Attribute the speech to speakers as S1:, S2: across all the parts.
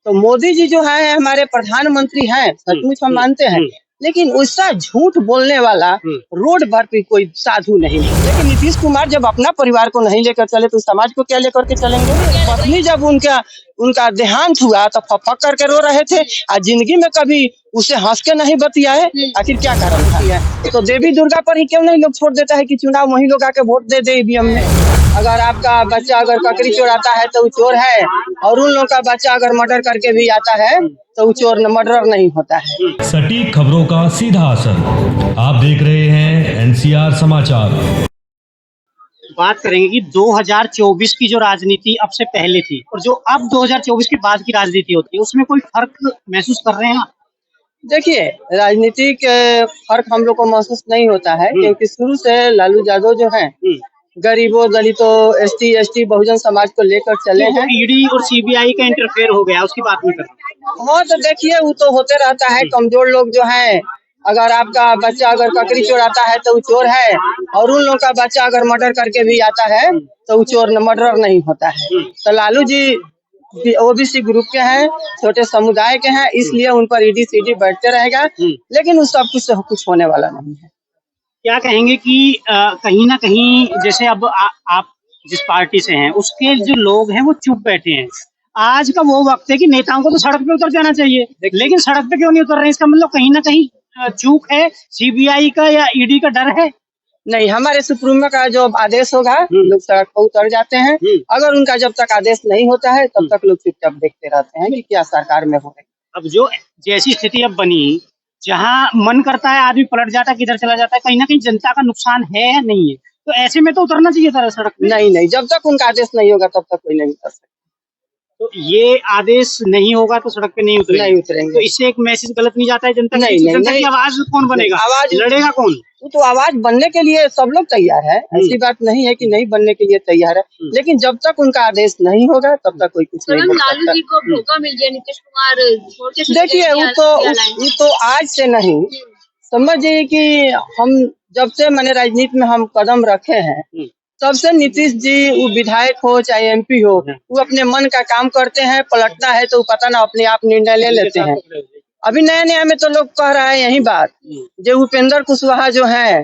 S1: तो मोदी जी जो है हमारे प्रधानमंत्री हैं, सचमुच हम मानते हैं, लेकिन उसका झूठ बोलने वाला रोड पर भी कोई साधु नहीं। लेकिन नीतीश कुमार जब अपना परिवार को नहीं लेकर चले तो समाज को क्या लेकर के चलेंगे? पत्नी जब उनका देहांत हुआ तो फक करके रो रहे थे, आज जिंदगी में कभी उसे हंस के नहीं बतियाए। आखिर क्या कारण था? तो देवी दुर्गा पर ही क्यों नहीं लोग छोड़ देता है कि चुनाव वही लोग आके वोट दे दे ईवीएम में। अगर आपका बच्चा अगर ककड़ी चोराता है तो वो चोर है, और उन लोगों का बच्चा अगर मर्डर करके भी आता है तो वो चोर मर्डर नहीं होता है।
S2: सटीक खबरों का सीधा असर। आप देख रहे हैं एनसीआर समाचार।
S3: बात करेंगे कि 2024 की जो राजनीति अब से पहले थी और जो अब 2024 के बाद की राजनीति होती है, उसमें कोई फर्क महसूस कर रहे हैं आप?
S1: देखिए, राजनीतिक फर्क हम लोग को महसूस नहीं होता है, क्योंकि शुरू से लालू यादव जो है गरीबों, दलितों, एसटी बहुजन समाज को लेकर चले हैं।
S3: ईडी और सीबीआई का इंटरफेयर हो गया, उसकी बात नहीं कर रहा।
S1: हाँ, तो देखिए वो तो होते रहता है। कमजोर लोग जो है, अगर आपका बच्चा अगर ककड़ी चोराता है तो वो चोर है, और उन लोगों का बच्चा अगर मर्डर करके भी आता है तो वो चोर मर्डर नहीं होता है। तो लालू जी ओबीसी ग्रुप के हैं, छोटे समुदाय के हैं, इसलिए उन पर ईडी सीडी बैठते रहेगा, लेकिन उस सब कुछ कुछ होने वाला नहीं है।
S3: क्या कहेंगे कि कहीं ना कहीं जैसे अब आप जिस पार्टी से हैं उसके जो लोग हैं वो चुप बैठे हैं। आज का वो वक्त है कि नेताओं को तो सड़क पे उतर जाना चाहिए, लेकिन सड़क पे क्यों नहीं उतर रहे? इसका मतलब कहीं ना कहीं चूक है, सीबीआई का या ईडी का डर है?
S1: नहीं, हमारे सुप्रीमो का जो आदेश होगा लोग सड़क पर उतर जाते हैं। अगर उनका जब तक आदेश नहीं होता है तब तक लोग चुपचाप देखते रहते हैं कि क्या सरकार में हो रही।
S3: अब जो जैसी स्थिति अब बनी, जहाँ मन करता है आदमी पलट जाता है, किधर चला जाता है, कहीं ना कहीं जनता का नुकसान है या नहीं है? तो ऐसे में तो उतरना चाहिए था सड़क पे।
S1: नहीं, जब तक उनका आदेश नहीं होगा तब तक कोई नहीं उतर सकता।
S3: तो ये आदेश नहीं होगा तो सड़क पे नहीं उतरेंगे। तो इससे एक मैसेज गलत नहीं जाता है जनता की आवाज कौन बनेगा? आवाज लड़ेगा कौन?
S1: तो आवाज बनने के लिए सब लोग तैयार है, ऐसी बात नहीं है कि नहीं बनने के लिए तैयार है, लेकिन जब तक उनका आदेश नहीं होगा तब तक कोई कुछ नहीं बोल सकता।
S4: लालू जी को मौका मिल गया, नीतीश कुमार
S1: देखिए वो तो आज से नहीं, समझिए कि हम जब से मैंने राजनीति में हम कदम रखे हैं तब से नीतीश जी, वो विधायक हो चाहे एमपी हो, वो अपने मन का काम करते हैं। पलटना है तो पता ना अपने आप निर्णय ले लेते हैं। अभी नया में तो लोग कह रहा है यही बात, जो उपेंद्र कुशवाहा जो है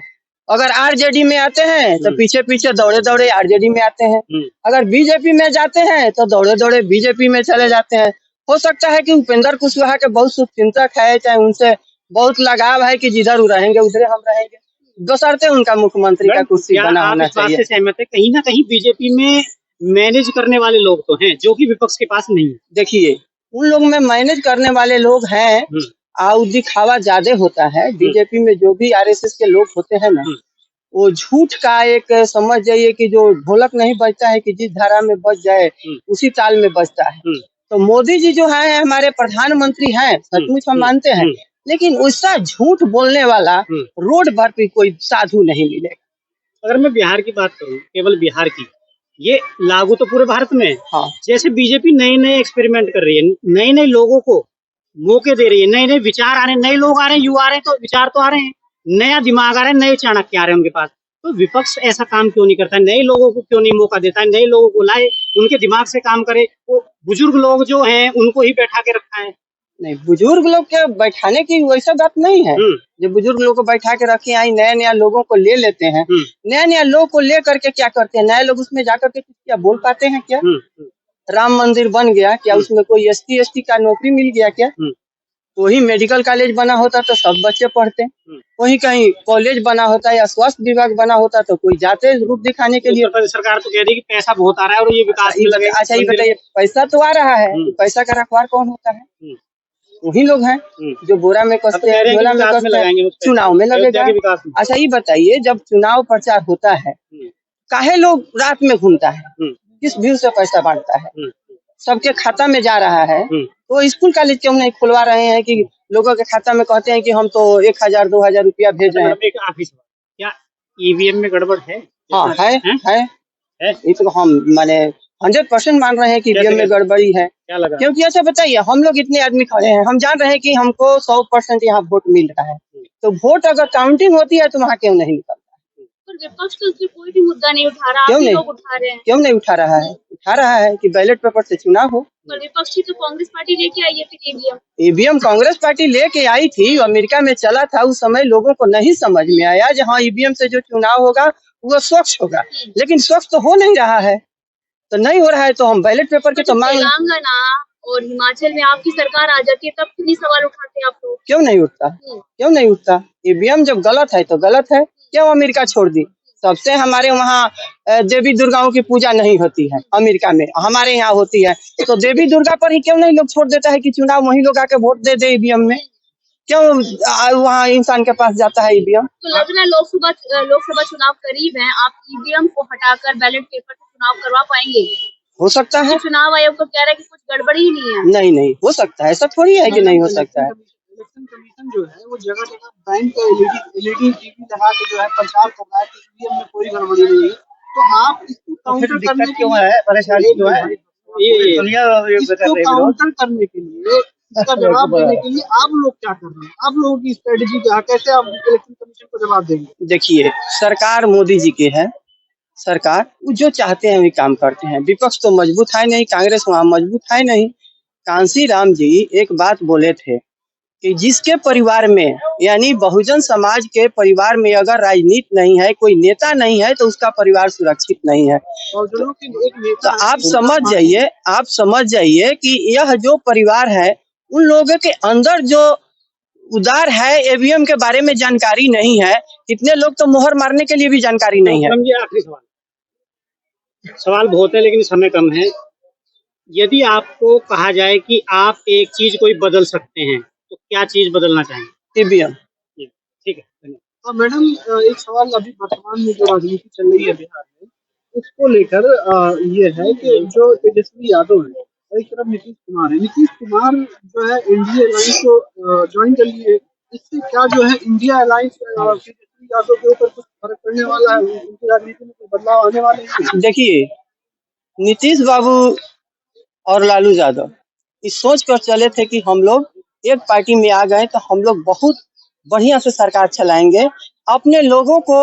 S1: अगर आरजेडी में आते हैं तो पीछे दौड़े आरजेडी में आते हैं, अगर बीजेपी में जाते हैं तो दौड़े बीजेपी में चले जाते हैं। हो सकता है कि उपेंद्र कुशवाहा के बहुत शुभचिंतक है, चाहे उनसे बहुत लगाव है कि जिधर वो रहेंगे उधर हम रहेंगे, बशर्ते उनका मुख्यमंत्री का कुर्सी बना होना चाहिए।
S3: सहमत है? कहीं ना कहीं बीजेपी में मैनेज करने वाले लोग तो हैं जो कि विपक्ष के पास नहीं है।
S1: देखिए, उन लोग में मैनेज करने वाले लोग हैं और दिखावा ज्यादा होता है। बीजेपी में जो भी आरएसएस के लोग होते हैं ना, वो झूठ का एक समझ जाइए कि जो ढोलक नहीं बजता है कि जिस धारा में बज जाए उसी ताल में बजता है। तो मोदी जी जो है हमारे प्रधानमंत्री हैं, सचमुच हम मानते हैं, लेकिन उसका झूठ बोलने वाला रोड पर भी कोई साधु नहीं मिलेगा।
S3: अगर मैं बिहार की बात करूं, केवल बिहार की, ये लागू तो पूरे भारत में है।
S1: हाँ।
S3: जैसे बीजेपी नए एक्सपेरिमेंट कर रही है, नए लोगों को मौके दे रही है, नए विचार आ रहे हैं, नए लोग आ रहे हैं, युवा आ रहे हैं, तो विचार तो आ रहे हैं, नया दिमाग आ रहा है, नए चाणक्य आ रहे हैं उनके पास। तो विपक्ष ऐसा काम क्यों नहीं करता है? नए लोगों को क्यों नहीं मौका देता है? नए लोगों को लाए, उनके दिमाग से काम करे। वो बुजुर्ग लोग जो हैं उनको ही बैठा के रखा है।
S1: नहीं, बुजुर्ग लोग के बैठाने की वैसा बात नहीं है। जो बुजुर्ग लोग को बैठा के रखे आई, नया लोगों को ले लेते हैं। नया लोग को ले करके क्या करते हैं? नए लोग उसमें जाकर के क्या बोल पाते हैं? क्या राम मंदिर बन गया क्या? उसमें कोई एसटी का नौकरी मिल गया क्या? वही मेडिकल कॉलेज बना होता तो सब बच्चे पढ़ते, वही कहीं कॉलेज बना होता या स्वास्थ्य विभाग बना होता तो कोई जाते रूप दिखाने के लिए।
S3: सरकार तो कह रही है कि पैसा बहुत आ रहा है और ये विकास में लगेगा।
S1: अच्छा, ये बताइए, पैसा तो आ रहा है, पैसा का रखवार कौन होता है? वही लोग हैं जो बोरा में कसते हैं, झोला में कसते हैं, चुनाव में लगेगा। अच्छा, ये बताइए, जब चुनाव प्रचार होता है काहे लोग रात में घूमता है? किस व्यू से पैसा बांटता है? सबके खाता में जा रहा है, तो स्कूल कॉलेज क्यों नहीं खुलवा रहे हैं कि लोगों के खाता में कहते हैं कि हम तो 1000 2000 रुपया भेज रहे हैं।
S3: क्या ईवीएम में गड़बड़ है?
S1: हाँ, है। ये तो हम माने 100% मान रहे हैं कि ईवीएम में गड़बड़ी है।
S3: क्या लगा? क्योंकि
S1: ऐसा बताइए, हम लोग इतने आदमी खड़े हैं, हम जान रहे हैं कि हमको 100% यहाँ वोट मिल रहा है, तो वोट अगर काउंटिंग होती है तो वहाँ क्यों नहीं निकलता?
S4: तो पर विपक्ष तो उससे कोई भी मुद्दा नहीं उठा रहा,
S1: क्यों
S4: आप ही
S1: नहीं?
S4: लोग उठा रहे हैं।
S1: क्यों नहीं उठा रहा है? उठा रहा है कि बैलेट पेपर से चुनाव हो।
S4: पर विपक्षी तो कांग्रेस पार्टी लेके आई है फिर ईवीएम।
S1: ईवीएम कांग्रेस पार्टी लेके आई थी, अमेरिका में चला था, उस समय लोगों को नहीं समझ में आया जहाँ ईवीएम से जो चुनाव होगा वो स्वच्छ होगा, लेकिन स्वच्छ तो हो नहीं रहा है। तो नहीं हो रहा है तो हम बैलेट पेपर के तो मांग।
S4: तेलंगाना और हिमाचल में आपकी सरकार आ जाती है तब कितनी सवाल उठाते हैं आप लोग।
S1: क्यों नहीं उठता? क्यों नहीं उठता? ईवीएम जब गलत है तो गलत है, क्यों अमेरिका छोड़ दी? सबसे हमारे वहाँ देवी दुर्गाओं की पूजा नहीं होती है, अमेरिका में हमारे यहाँ होती है, तो देवी दुर्गा पर ही क्यों नहीं लोग छोड़ देता है कि चुनाव वही लोग आके वोट दे दे ईवीएम में? क्यों वहाँ इंसान के पास जाता है ईवीएम?
S4: तो लग रहा है लोकसभा चुनाव करीब है, आप ईवीएम को हटाकर बैलेट पेपर से चुनाव करवा पाएंगे?
S1: हो सकता है।
S4: चुनाव आयोग तो कह रहा है कि कुछ गड़बड़ी ही नहीं है।
S1: नहीं हो सकता है, ऐसा थोड़ी है कि नहीं हो सकता है।
S5: इलेक्शन कमीशन जो है वो जगह जगह बैंक एलईडी टीवी लगा के जो है प्रचार कर रहा है कि ईवीएम में कोई गड़बड़ी नहीं है, तो आप इसको काउंटर करने क्यों है? परेशानी जो है ये काउंटर करने के लिए, इसका जवाब देने के लिए आप लोग क्या कर रहे हैं? आप लोगों की स्ट्रेटेजी क्या है? कैसे आप इलेक्शन कमीशन को जवाब देंगे?
S1: देखिए, सरकार मोदी जी की है, सरकार वो जो चाहते हैं वही काम करते हैं। विपक्ष तो मजबूत है नहीं, कांग्रेस वहाँ मजबूत है नहीं। कांसी राम जी एक बात बोले थे कि जिसके परिवार में, यानी बहुजन समाज के परिवार में अगर राजनीति नहीं है, कोई नेता नहीं है, तो उसका परिवार सुरक्षित नहीं है। तो आप समझ जाइए कि यह जो परिवार है उन लोगों के अंदर जो उदार है, ईवीएम के बारे में जानकारी नहीं है। कितने लोग तो मोहर मारने के लिए भी जानकारी नहीं है।
S3: आखिरी सवाल बहुत है लेकिन समय कम है। यदि आपको कहा जाए कि आप एक चीज कोई बदल सकते हैं तो क्या चीज बदलना चाहेंगे?
S1: ईवीएम।
S3: ठीक है, धन्यवाद।
S5: मैडम, एक सवाल अभी वर्तमान में जो राजनीति चल रही है बिहार में, उसको लेकर ये है कि जो तेजस्वी यादव है, एक तरफ नीतीश कुमार है। नीतीश कुमार जो है इंडिया अलायंस को ज्वाइन कर लिए, इससे क्या जो है इंडिया अलायंस तेजस्वी यादव के ऊपर कुछ फर्क पड़ने वाला है? उनकी राजनीति में कुछ बदलाव आने वाले हैं?
S1: देखिए, नीतीश बाबू और लालू यादव इस सोच कर चले थे कि हम लोग एक पार्टी में आ गए तो हम लोग बहुत बढ़िया से सरकार चलाएंगे, अपने लोगों को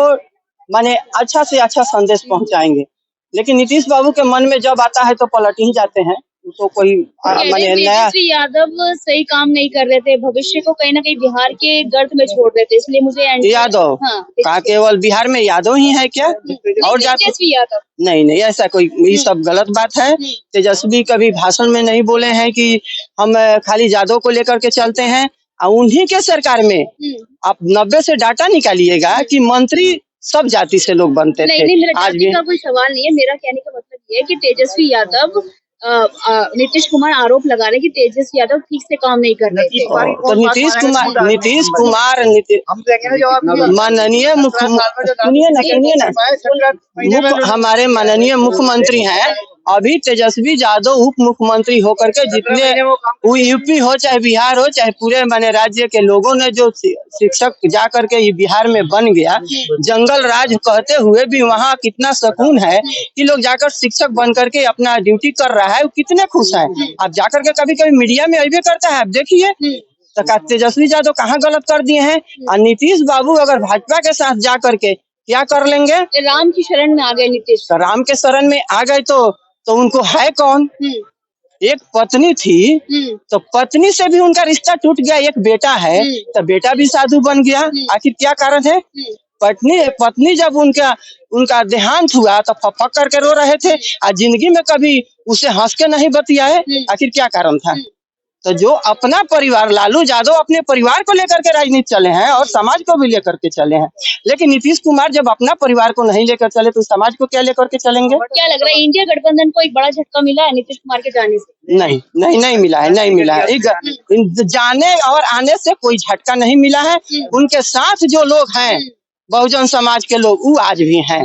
S1: माने अच्छा से अच्छा संदेश पहुंचाएंगे। लेकिन नीतीश बाबू के मन में जब आता है तो पलट ही जाते हैं। तो कोई माने नया
S4: तेजस्वी यादव सही काम नहीं कर रहे थे, भविष्य को कहीं ना कहीं बिहार के गर्त में छोड़ रहे थे, इसलिए मुझे
S1: यादव का केवल बिहार में यादव ही है क्या? और
S4: तेजस्वी यादव
S1: नहीं, ऐसा कोई, ये सब गलत बात है। तेजस्वी कभी भाषण में नहीं बोले हैं कि हम खाली यादव को लेकर के चलते हैं। और उन्हीं के सरकार में आप 90 से डाटा निकालिएगा कि मंत्री सब जाति से लोग बनते थे।
S4: नहीं, मेरा जाति का कोई सवाल नहीं है। मेरा कहने का मतलब ये है कि तेजस्वी यादव नीतीश कुमार आरोप लगा रहे कि तेजस्वी यादव ठीक से काम नहीं कर रहे थे।
S1: तो नीतीश कुमार माननीय हमारे माननीय मुख्यमंत्री हैं। अभी तेजस्वी यादव उप मुख्यमंत्री होकर के जितने यूपी हो चाहे बिहार हो चाहे पूरे माने राज्य के लोगों ने जो शिक्षक जा करके बिहार में बन गया, जंगल राज कहते हुए भी वहाँ कितना सुकून है कि लोग जाकर शिक्षक बन करके अपना ड्यूटी कर रहा है, कितने खुश हैं। आप जाकर के कभी कभी मीडिया में अभी करता है, आप देखिए तो तेजस्वी यादव कहाँ गलत कर दिए हैं। और नीतीश बाबू अगर भाजपा के साथ जा करके क्या कर लेंगे?
S4: राम की शरण में आ गए नीतीश।
S1: तो राम के शरण में आ गए तो उनको है कौन? एक पत्नी थी तो पत्नी से भी उनका रिश्ता टूट गया। एक बेटा है तो बेटा भी साधु बन गया। आखिर क्या कारण है? पत्नी जब उनका देहांत हुआ तो फक करके रो रहे थे और जिंदगी में कभी उसे हंस के नहीं बतियाए। आखिर क्या कारण था? तो जो अपना परिवार, लालू यादव अपने परिवार को लेकर के राजनीति चले हैं और समाज को भी लेकर के चले हैं, लेकिन नीतीश कुमार जब अपना परिवार को नहीं लेकर चले तो समाज को क्या लेकर के चलेंगे?
S4: क्या लग रहा है इंडिया गठबंधन को एक बड़ा झटका मिला है नीतीश कुमार के जाने से?
S1: नहीं मिला है। जाने और आने से कोई झटका नहीं मिला है। उनके साथ जो लोग हैं बहुजन समाज के लोग, वो आज भी हैं।